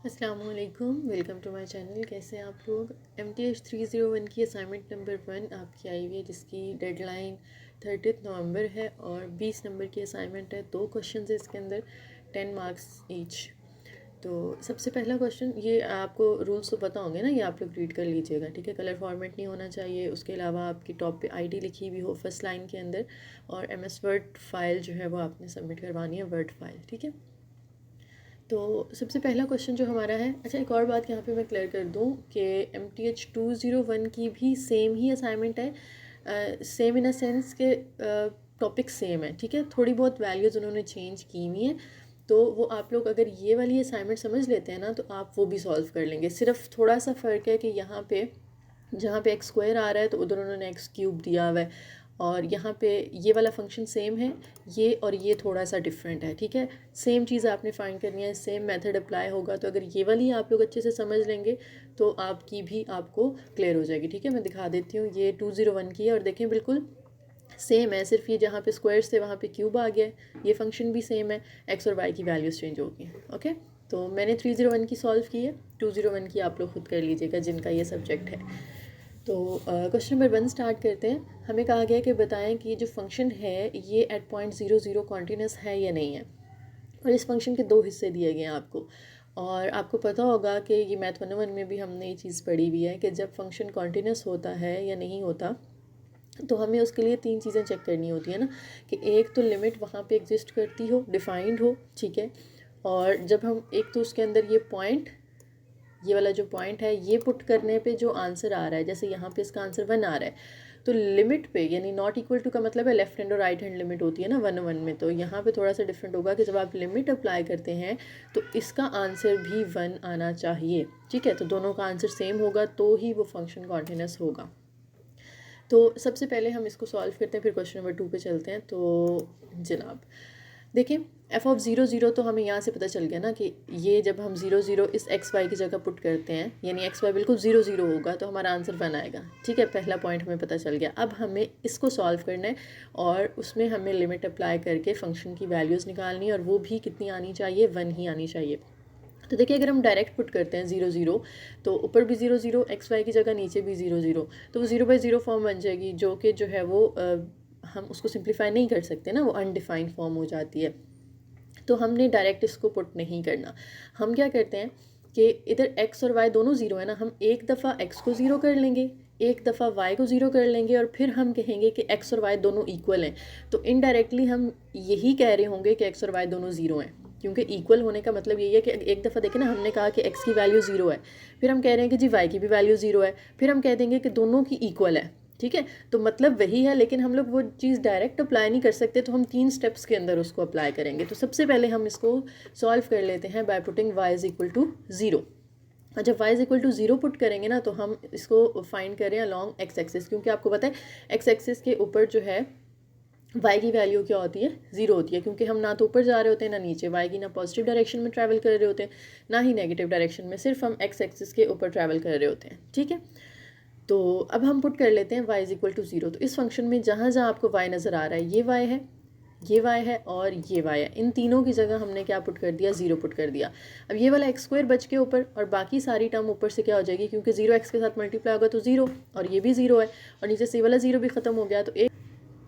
अस्सलामुअलैकुम, welcome to my channel. कैसे हैं आप लोग। MTH 301 की असाइनमेंट नंबर 1 आपकी आई हुई है, जिसकी डेडलाइन 30 नवंबर है और 20 नंबर की असाइनमेंट है। 2 क्वेश्चन है इसके अंदर, 10 मार्क्स ईच। तो सबसे पहला क्वेश्चन, ये आपको रूल्स तो पता होंगे ना, ये आप लोग रीड कर लीजिएगा, ठीक है। कलर फॉर्मेट नहीं होना चाहिए, उसके अलावा आपकी टॉप पे ID लिखी हुई हो फर्स्ट लाइन के अंदर, और MS वर्ड फाइल जो है वो आपने सबमिट करवानी है, वर्ड फाइल, ठीक है। तो सबसे पहला क्वेश्चन जो हमारा है, अच्छा एक और बात यहाँ पे मैं क्लियर कर दूँ कि MTH 201 की भी सेम ही असाइनमेंट है, सेम इन अ सेंस के टॉपिक सेम है, ठीक है। थोड़ी बहुत वैल्यूज़ उन्होंने चेंज की हुई हैं, तो वो आप लोग अगर ये वाली असाइनमेंट समझ लेते हैं ना, तो आप वो भी सॉल्व कर लेंगे। सिर्फ थोड़ा सा फ़र्क है कि यहाँ पे जहाँ पे एक्स स्क्वायर आ रहा है तो उधर उन्होंने एक्स क्यूब दिया हुआ है, और यहाँ पे ये वाला फंक्शन सेम है, ये और ये थोड़ा सा डिफरेंट है, ठीक है। सेम चीज़ आपने फाइंड करनी है, सेम मेथड अप्लाई होगा। तो अगर ये वाली आप लोग अच्छे से समझ लेंगे तो आपकी भी आपको क्लियर हो जाएगी, ठीक है। मैं दिखा देती हूँ, ये 201 की है और देखें बिल्कुल सेम है, सिर्फ ये जहाँ पे स्क्वायर्स थे वहाँ पे क्यूब आ गया है। ये फंक्शन भी सेम है, एक्स और वाई की वैल्यूज़ चेंज होगी, ओके। तो मैंने 301 की सॉल्व की है, 201 की आप लोग खुद कर लीजिएगा जिनका ये सब्जेक्ट है। तो क्वेश्चन नंबर 1 स्टार्ट करते हैं। हमें कहा गया कि बताएं कि ये जो फंक्शन है ये एट पॉइंट 00 कॉन्टीन्यूस है या नहीं है, और इस फंक्शन के 2 हिस्से दिए गए हैं आपको। और आपको पता होगा कि ये मैथ 101 में भी हमने ये चीज़ पढ़ी हुई है कि जब फंक्शन कॉन्टीन्यूस होता है या नहीं होता, तो हमें उसके लिए 3 चीज़ें चेक करनी होती है ना, कि एक तो लिमिट वहाँ पे एग्जिस्ट करती हो, डिफाइंड हो, ठीक है। और जब हम एक तो उसके अंदर ये पॉइंट, ये वाला जो पॉइंट है, ये पुट करने पे जो आंसर आ रहा है, जैसे यहाँ पे इसका आंसर 1 आ रहा है, तो लिमिट पे यानी नॉट इक्वल टू का मतलब है लेफ्ट हैंड और राइट हैंड लिमिट होती है ना 1 में, तो यहाँ पे थोड़ा सा डिफरेंट होगा कि जब आप लिमिट अप्लाई करते हैं तो इसका आंसर भी 1 आना चाहिए, ठीक है। तो दोनों का आंसर सेम होगा तो ही वो फंक्शन कॉन्टिन्यूस होगा। तो सबसे पहले हम इसको सॉल्व करते हैं, फिर क्वेश्चन नंबर 2 पे चलते हैं। तो जनाब देखिए, f(0) तो हमें यहाँ से पता चल गया ना कि ये जब हम 0 इस एक्स वाई की जगह पुट करते हैं, यानी एक्स वाई बिल्कुल 0 होगा, तो हमारा आंसर 1 आएगा, ठीक है। पहला पॉइंट हमें पता चल गया। अब हमें इसको सॉल्व करना है और उसमें हमें लिमिट अप्लाई करके फंक्शन की वैल्यूज़ निकालनी है, और वो भी कितनी आनी चाहिए, 1 ही आनी चाहिए। तो देखिए, अगर हम डायरेक्ट पुट करते हैं 0 तो ऊपर भी 0 एक्स वाई की जगह, नीचे भी 0 तो वो 0/0 फॉर्म बन जाएगी, जो कि जो है वो हम उसको सिंप्लीफाई नहीं कर सकते ना, वो अनडिफाइंड फॉर्म हो जाती है। तो हमने डायरेक्ट इसको पुट नहीं करना। हम क्या करते हैं कि इधर x और y दोनों 0 है ना, हम एक दफ़ा x को 0 कर लेंगे, एक दफ़ा y को 0 कर लेंगे, और फिर हम कहेंगे कि x और y दोनों इक्वल हैं। तो इनडायरेक्टली हम यही कह रहे होंगे कि x और y दोनों 0 हैं, क्योंकि इक्वल होने का मतलब यही है कि एक दफ़ा देखें ना, हमने कहा कि x की वैल्यू 0 है, फिर हम कह रहे हैं कि जी y की भी वैल्यू 0 है, फिर हम कह देंगे कि दोनों की इक्वल है, ठीक है। तो मतलब वही है, लेकिन हम लोग वो चीज़ डायरेक्ट अप्लाई नहीं कर सकते, तो हम 3 स्टेप्स के अंदर उसको अप्लाई करेंगे। तो सबसे पहले हम इसको सॉल्व कर लेते हैं by putting y is equal to 0। और जब y is equal to 0 put करेंगे ना, तो हम इसको फाइंड करें अलॉन्ग x एक्सिस, क्योंकि आपको पता है x एक्सिस के ऊपर जो है y की वैल्यू क्या होती है, 0 होती है, क्योंकि हम ना तो ऊपर जा रहे होते हैं ना नीचे, y की ना पॉजिटिव डायरेक्शन में ट्रैवल कर रहे होते हैं ना ही नेगेटिव डायरेक्शन में, सिर्फ हम x एक्सिस के ऊपर ट्रैवल कर रहे होते हैं, ठीक है। तो अब हम पुट कर लेते हैं y इज़ इक्वल टू 0। तो इस फंक्शन में जहाँ जहाँ आपको y नज़र आ रहा है, ये y है, ये y है और ये y है, इन तीनों की जगह हमने क्या पुट कर दिया, 0 पुट कर दिया। अब ये वाला एक्स स्क्वायर बच के ऊपर, और बाकी सारी टर्म ऊपर से क्या हो जाएगी, क्योंकि 0 एक्स के साथ मल्टीप्लाई होगा तो 0, और ये भी 0 है, और नीचे से वाला 0 भी ख़त्म हो गया, तो एक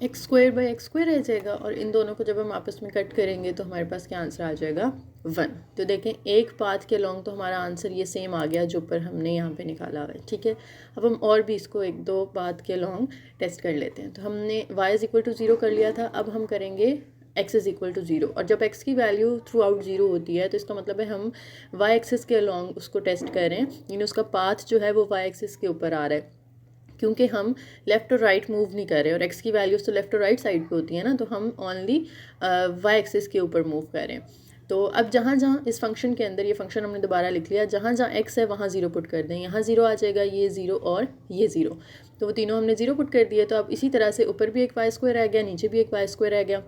x square by x square रह जाएगा, और इन दोनों को जब हम आपस में कट करेंगे तो हमारे पास क्या आंसर आ जाएगा, 1। तो देखें, एक पाथ के लॉन्ग तो हमारा आंसर ये सेम आ गया जो ऊपर हमने यहाँ पे निकाला हुआ है, ठीक है। अब हम और भी इसको 1-2 पाथ के लॉन्ग टेस्ट कर लेते हैं। तो हमने y इज़ इक्वल टू 0 कर लिया था, अब हम करेंगे x इज़ इक्वल टू 0, और जब x की वैल्यू थ्रू आउट 0 होती है तो इसका मतलब है हम y एक्सिस के अलॉन्ग उसको टेस्ट कर रहे हैं, यानी उसका पाथ जो है वो y एक्सिस के ऊपर आ रहा है, क्योंकि हम लेफ़्ट और राइट मूव नहीं कर रहे, और x की वैल्यूज़ तो लेफ़्ट और राइट साइड पे होती है ना, तो हम ओनली y एक्सिस के ऊपर मूव कर रहे हैं। तो अब जहाँ जहाँ इस फंक्शन के अंदर, ये फंक्शन हमने दोबारा लिख लिया, जहाँ जहाँ x है वहाँ 0 पुट कर दें, यहाँ 0 आ जाएगा, ये 0 और ये 0, तो वो तीनों हमने 0 पुट कर दिए। तो अब इसी तरह से ऊपर भी एक y स्क्वायर रह गया, नीचे भी एक y स्क्वायर रह गया,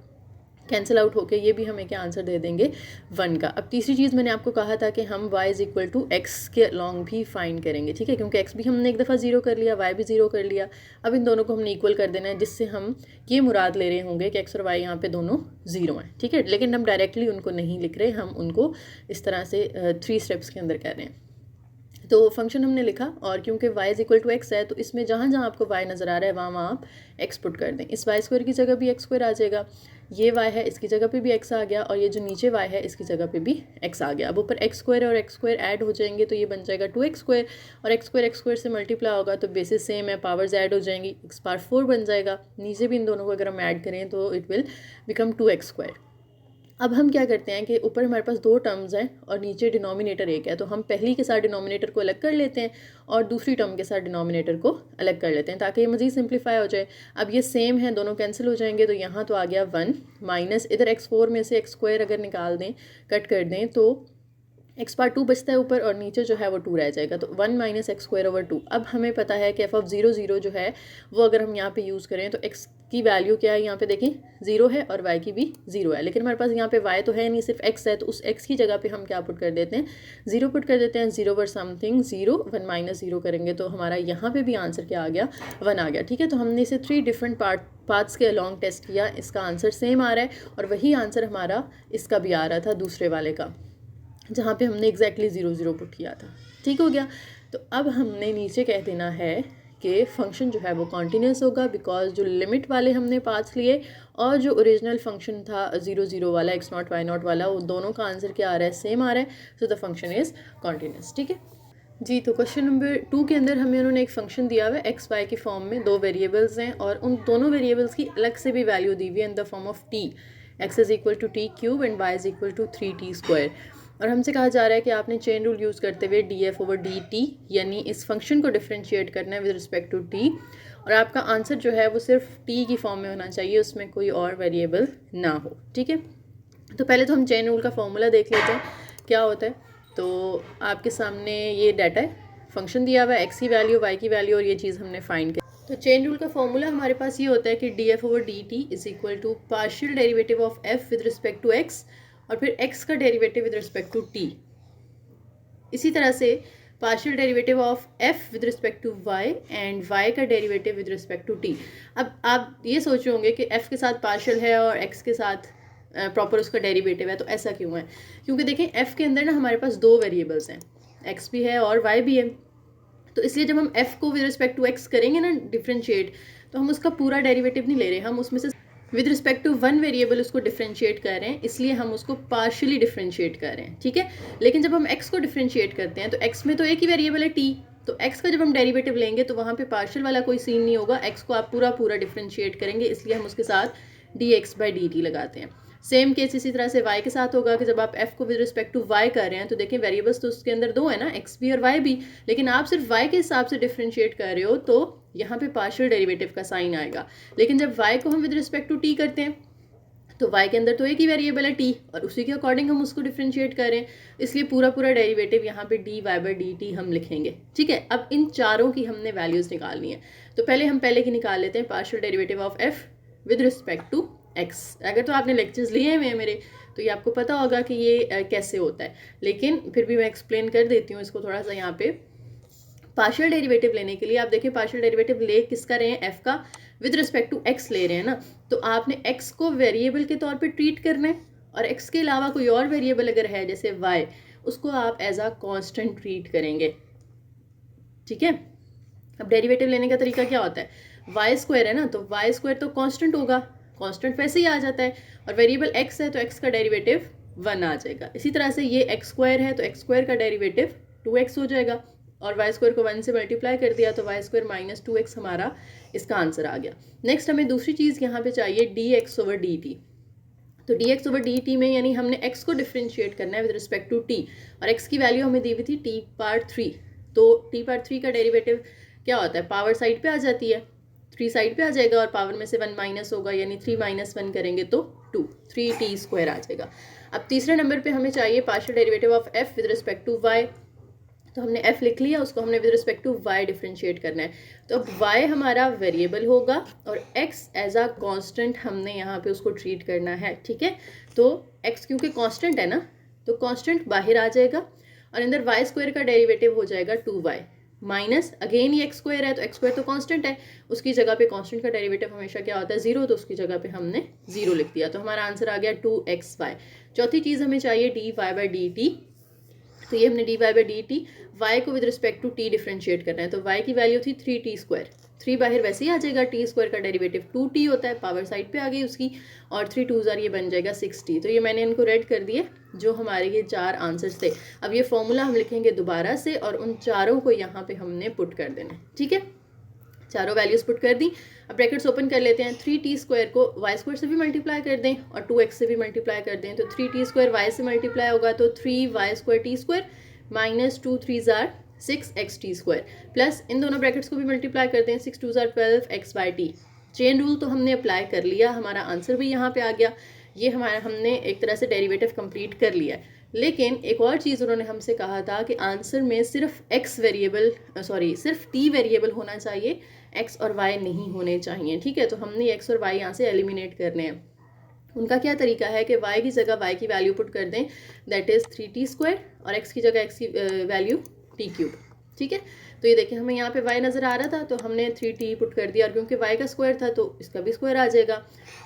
कैंसिल आउट होके ये भी हमें क्या आंसर दे देंगे 1 का। अब तीसरी चीज़ मैंने आपको कहा था कि हम y is equal to x के अलॉन्ग भी फाइंड करेंगे, ठीक है, क्योंकि x भी हमने एक दफ़ा ज़ीरो कर लिया, y भी ज़ीरो कर लिया। अब इन दोनों को हमने इक्वल कर देना है, जिससे हम ये मुराद ले रहे होंगे कि x और y यहाँ पे दोनों ज़ीरो हैं, ठीक है। लेकिन हम डायरेक्टली उनको नहीं लिख रहे, हम उनको इस तरह से 3 स्टेप्स के अंदर कर रहे हैं। तो फंक्शन हमने लिखा, और क्योंकि y is equal to x है तो इसमें जहाँ जहाँ आपको y नज़र आ रहा है वहाँ आप x पुट कर दें। इस y स्क्वायर की जगह भी x स्क्वायर आ जाएगा, ये y है इसकी जगह पे भी x आ गया, और ये जो नीचे y है इसकी जगह पे भी x आ गया। अब ऊपर x स्क्वायर और x स्क्वायर ऐड हो जाएंगे तो ये बन जाएगा 2x स्क्वायर, और x स्क्वायर से मल्टीप्लाई होगा तो बेसिस सेम है, पावर्स ऐड हो जाएंगी, x पावर 4 बन जाएगा। नीचे भी इन दोनों को अगर हम ऐड करें तो it will become 2x square. अब हम क्या करते हैं कि ऊपर हमारे पास 2 टर्म्स हैं और नीचे डिनोमिनेटर एक है, तो हम पहली के साथ डिनोमिनेटर को अलग कर लेते हैं और दूसरी टर्म के साथ डिनोमिनेटर को अलग कर लेते हैं ताकि ये मज़ीद सिंप्लीफाई हो जाए। अब ये सेम है, दोनों कैंसिल हो जाएंगे, तो यहाँ तो आ गया 1 माइनस इधर x4 में से x स्क्वायर अगर निकाल दें, कट कर दें, तो x पावर 2 बचता है ऊपर और नीचे जो है वो 2 रह जाएगा, तो 1 माइनस एक्स स्क्वायर ओवर 2। अब हमें पता है कि f(0) जो है वो अगर हम यहाँ पे यूज़ करें तो x की वैल्यू क्या है, यहाँ पे देखें 0 है और y की भी 0 है, लेकिन हमारे पास यहाँ पे y तो है नहीं, सिर्फ x है, तो उस x की जगह पे हम क्या पुट कर देते हैं, 0 पुट कर देते हैं। 0 पर समथिंग 0, 1 माइनस 0 करेंगे तो हमारा यहाँ पे भी आंसर क्या आ गया, 1 आ गया, ठीक है। तो हमने इसे 3 डिफरेंट पार्ट्स के अलॉन्ग टेस्ट किया, इसका आंसर सेम आ रहा है और वही आंसर हमारा इसका भी आ रहा था दूसरे वाले का, जहाँ पे हमने एग्जैक्टली 0 पुट किया था, ठीक हो गया। तो अब हमने नीचे कह देना है कि फंक्शन जो है वो कॉन्टीन्यूस होगा, बिकॉज जो लिमिट वाले हमने पार्ट्स लिए और जो ओरिजिनल फंक्शन था 0 वाला, x0 y0 वाला, वो दोनों का आंसर क्या आ रहा है, सेम आ रहा है, so the function is continuous, ठीक है जी। तो क्वेश्चन नंबर 2 के अंदर हमें उन्होंने एक फंक्शन दिया हुआ है एक्स वाई के फॉर्म में, 2 वेरिएबल्स हैं और उन दोनों वेरिएबल्स की अलग से भी वैल्यू दी हुई है in the form of t, x is equal to t cube and y is equal to 3t square. और हमसे कहा जा रहा है कि आपने चेन रूल यूज़ करते हुए df ओवर dt यानी इस फंक्शन को डिफ्रेंशिएट करना है विद रिस्पेक्ट टू t, और आपका आंसर जो है वो सिर्फ t की फॉर्म में होना चाहिए, उसमें कोई और वेरिएबल ना हो, ठीक है। तो पहले तो हम चेन रूल का फॉर्मूला देख लेते हैं क्या होता है। तो आपके सामने ये डाटा है, फंक्शन दिया हुआ है, x की वैल्यू, y की वैल्यू, और ये चीज़ हमने फाइंड की। तो चेन रूल का फॉर्मूला हमारे पास ये होता है कि df over dt is equal to partial derivative of f with respect to x और फिर x का derivative with respect to t। इसी तरह से partial derivative of f with respect to y and y का derivative with respect to t। अब आप ये सोच रहे होंगे कि f के साथ पार्शियल है और x के साथ प्रॉपर उसका डेरिवेटिव है, तो ऐसा क्यों है? क्योंकि देखें f के अंदर ना हमारे पास 2 वेरिएबल्स हैं, x भी है और y भी है, तो इसलिए जब हम f को विद रिस्पेक्ट टू x करेंगे ना डिफ्रेंशिएट, तो हम उसका पूरा डेरिवेटिव नहीं ले रहे, हम उसमें से विद रिस्पेक्ट टू 1 वेरिएबल उसको डिफ्रेंशिएट कर रहे हैं, इसलिए हम उसको पार्शियली डिफ्रेंशिएट कर रहे हैं, ठीक है। लेकिन जब हम x को डिफ्रेंशिएट करते हैं तो x में तो एक ही वेरिएबल है t, तो x का जब हम डेरिवेटिव लेंगे तो वहाँ पे पार्शियल वाला कोई सीन नहीं होगा, x को आप पूरा डिफ्रेंशिएट करेंगे, इसलिए हम उसके साथ dx/dt लगाते हैं। सेम केस इसी तरह से y के साथ होगा कि जब आप f को विद रिस्पेक्ट टू y कर रहे हैं तो देखें वेरिएबल्स तो उसके अंदर 2 है ना, x भी और y भी, लेकिन आप सिर्फ y के हिसाब से डिफ्रेंशिएट कर रहे हो तो यहाँ पे पार्शियल डेरिवेटिव का साइन आएगा। लेकिन जब y को हम विद रिस्पेक्ट टू t करते हैं तो y के अंदर तो एक ही वेरिएबल है t और उसी के अकॉर्डिंग हम उसको डिफ्रेंशिएट कर रहे हैं, इसलिए पूरा डेरिवेटिव यहाँ पे dy/dt हम लिखेंगे, ठीक है। अब इन चारों की हमने वैल्यूज़ निकालनी है, तो पहले हम पहले की निकाल लेते हैं, partial derivative of f with respect to x। अगर तो आपने लेक्चर्स लिए हुए हैं मेरे तो ये आपको पता होगा कि ये कैसे होता है, लेकिन फिर भी मैं एक्सप्लेन कर देती हूँ इसको थोड़ा सा। यहाँ पे पार्शियल डेरिवेटिव लेने के लिए आप देखिए पार्शियल डेरिवेटिव ले किसका रहे हैं, f का विद रिस्पेक्ट टू x ले रहे हैं ना, तो आपने x को वेरिएबल के तौर पे ट्रीट करना है और x के अलावा कोई और वेरिएबल अगर है जैसे y, उसको आप एज अ कांस्टेंट ट्रीट करेंगे, ठीक है। अब डेरिवेटिव लेने का तरीका क्या होता है, y स्क्वायर है ना, तो y स्क्वायर तो कांस्टेंट होगा, कांस्टेंट वैसे ही आ जाता है, और वेरिएबल x है तो x का डेरिवेटिव 1 आ जाएगा। इसी तरह से ये x स्क्वायर है तो x स्क्वायर का डेरिवेटिव 2x हो जाएगा, और y स्क्वायर को 1 से मल्टीप्लाई कर दिया तो y स्क्वायर माइनस 2x हमारा इसका आंसर आ गया। नेक्स्ट हमें दूसरी चीज़ यहाँ पे चाहिए dx ओवर dt। तो dx ओवर dt में यानी हमने x को डिफ्रेंशिएट करना है विद रिस्पेक्ट टू t, और x की वैल्यू हमें दी हुई थी t पावर 3, तो t पावर 3 का डेरिवेटिव क्या होता है, पावर साइड पे आ जाती है, 3 साइड पे आ जाएगा और पावर में से 1 माइनस होगा, यानी 3 माइनस 1 करेंगे तो 2, 3t स्क्वायर आ जाएगा। अब तीसरे नंबर पे हमें चाहिए partial derivative of f with respect to y। तो हमने f लिख लिया, उसको हमने with respect to y differentiate करना है। तो अब y हमारा वेरिएबल होगा और x एज अ कांस्टेंट हमने यहाँ पे उसको ट्रीट करना है, ठीक है। तो x क्योंकि कांस्टेंट है ना, तो कांस्टेंट बाहर आ जाएगा और अंदर y स्क्वायर का डेरिवेटिव हो जाएगा 2y माइनस अगेन ये x स्क्वायर है, तो x स्क्वायर तो कांस्टेंट है, उसकी जगह पे कांस्टेंट का डेरिवेटिव हमेशा क्या होता है 0, तो उसकी जगह पे हमने 0 लिख दिया। तो हमारा आंसर आ गया 2xy। चौथी चीज़ हमें चाहिए dy/dt। तो ये हमने dy/dt y को with respect to t differentiate करना है। तो y की वैल्यू थी 3t², 3 बाहर वैसे ही आ जाएगा, t² का डेरिवेटिव 2t होता है, पावर साइड पे आ गई उसकी, और 3 2 ये बन जाएगा 6t। तो ये मैंने इनको रेड कर दिए जो हमारे ये 4 आंसर्स थे। अब ये फॉर्मूला हम लिखेंगे दोबारा से और उन चारों को यहाँ पे हमने पुट कर देना है, ठीक है। चारों वैल्यूज पुट कर दी। अब ब्रैकेट्स ओपन कर लेते हैं। 3t² को y² से भी मल्टीप्लाई कर दें और 2x से भी मल्टीप्लाई कर दें। तो 3t² y से मल्टीप्लाई होगा तो 3y²t² माइनस 2 3 6x_t² प्लस इन दोनों ब्रैकेट्स को भी मल्टीप्लाई कर दें। 6 2 12x/t। चेन रूल तो हमने अप्लाई कर लिया, हमारा आंसर भी यहाँ पे आ गया। ये हमारा हमने एक तरह से डेरिवेटिव कंप्लीट कर लिया है। लेकिन एक और चीज़ उन्होंने हमसे कहा था कि आंसर में सिर्फ सिर्फ t वेरिएबल होना चाहिए, x और y नहीं होने चाहिए, ठीक है। तो हमने x और y यहाँ से एलिमिनेट करने हैं। उनका क्या तरीका है कि y की जगह y की वैल्यू पुट कर दें, दैट इज़ 3t² और x की जगह x की वैल्यू t³, ठीक है। तो ये देखिए हमें यहाँ पे y नज़र आ रहा था तो हमने 3t पुट कर दिया, और क्योंकि y का स्क्वायर था तो इसका भी स्क्वायर आ जाएगा।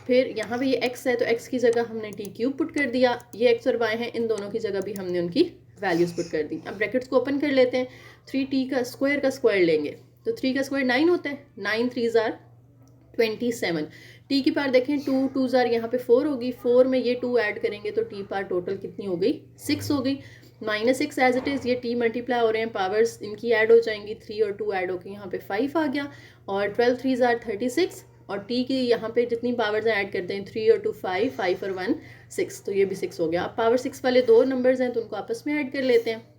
फिर यहाँ पे ये x है तो x की जगह हमने t³ पुट कर दिया, ये x और y हैं, इन दोनों की जगह भी हमने उनकी वैल्यूज़ पुट कर दी। अब ब्रैकेट्स को ओपन कर लेते हैं। 3t का स्क्वायर लेंगे तो 3 का स्क्वायर 9 होता है, 9 3 27। टी की पार देखें 2 2 यहाँ पे 4 होगी, 4 में ये 2 ऐड करेंगे तो टी पार टोटल कितनी हो गई 6 हो गई। -6 एज इट इज़, ये टी मल्टीप्लाई हो रहे हैं, पावर्स इनकी ऐड हो जाएंगी, 3 और 2 ऐड होकर यहाँ पे 5 आ गया, और 12 3 36 और टी की यहाँ पे जितनी पावर्स ऐड करते हैं 3 और 2 5, 5 और 1 6, तो ये भी 6 हो गया। अब पावर 6 वाले दो नंबर्स हैं तो उनको आपस में ऐड कर लेते हैं।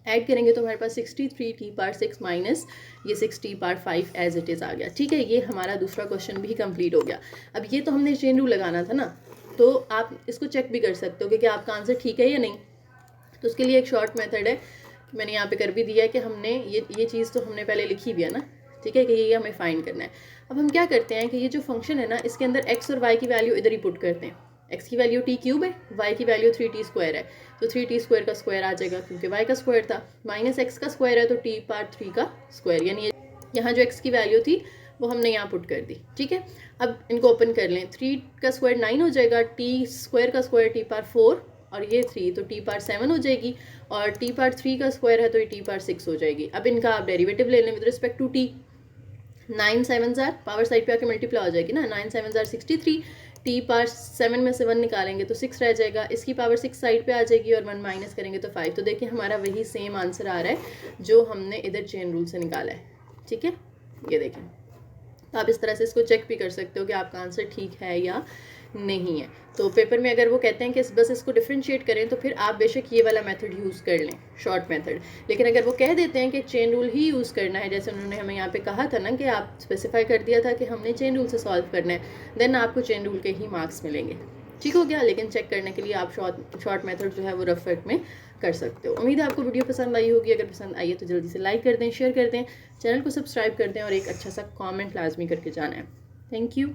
ऐड करेंगे तो हमारे पास 63 टी पार 6 माइनस ये 6 टी पार 5 एज इट इज़ आ गया, ठीक है। ये हमारा दूसरा क्वेश्चन भी कंप्लीट हो गया। अब ये तो हमने चेन रूल लगाना था ना, तो आप इसको चेक भी कर सकते हो कि क्या आपका आंसर ठीक है या नहीं। तो उसके लिए एक शॉर्ट मेथड है, मैंने यहाँ पे कर भी दिया है कि हमने ये चीज़ तो हमने पहले लिखी भी है ना, ठीक है, कि ये हमें फाइंड करना है। अब हम क्या करते हैं कि ये जो फंक्शन है ना, इसके अंदर x और y की वैल्यू इधर ही पुट करते हैं। x की वैल्यू t³ है, y की वैल्यू 3t² है, तो 3t² का स्क्वायर आ जाएगा क्योंकि y का स्क्वायर था, माइनस x का स्क्वायर है तो t पार 3 का स्क्वायर, यानी यहाँ जो x की वैल्यू थी वो हमने यहाँ पुट कर दी, ठीक है। अब इनको ओपन कर लें। 3 का स्क्वायर 9 हो जाएगा, t² का स्क्वायर t पार 4 और ये 3 तो t पार 7 हो जाएगी, और t पार 3 का स्क्वायर है तो ये t पार 6 हो जाएगी। अब इनका आप डेरिवेटिव ले लें with respect to t। 9 7 power side पे आके मल्टीप्लाई हो जाएगी ना, 9 7 63, टी पार 7 में से 1 निकालेंगे तो 6 रह जाएगा, इसकी पावर 6 साइड पे आ जाएगी और 1 माइनस करेंगे तो 5। तो देखिए हमारा वही सेम आंसर आ रहा है जो हमने इधर चेन रूल से निकाला है, ठीक है। ये देखें, तो आप इस तरह से इसको चेक भी कर सकते हो कि आपका आंसर ठीक है या नहीं है। तो पेपर में अगर वो कहते हैं कि बस इसको डिफ्रेंशिएट करें तो फिर आप बेशक ये वाला मेथड यूज़ कर लें, शॉर्ट मेथड। लेकिन अगर वो कह देते हैं कि चेन रूल ही यूज़ करना है, जैसे उन्होंने हमें यहाँ पे कहा था ना कि आप स्पेसिफाई कर दिया था कि हमने चेन रूल से सॉल्व करना है, देन आपको चेन रूल के ही मार्क्स मिलेंगे, ठीक हो गया। लेकिन चेक करने के लिए आप शॉर्ट मेथड जो है वो रफ वर्क में कर सकते हो। उम्मीद है आपको वीडियो पसंद आई होगी। अगर पसंद आई है तो जल्दी से लाइक कर दें, शेयर कर दें, चैनल को सब्सक्राइब कर दें और एक अच्छा सा कमेंट लाजमी करके जाना है। Thank you.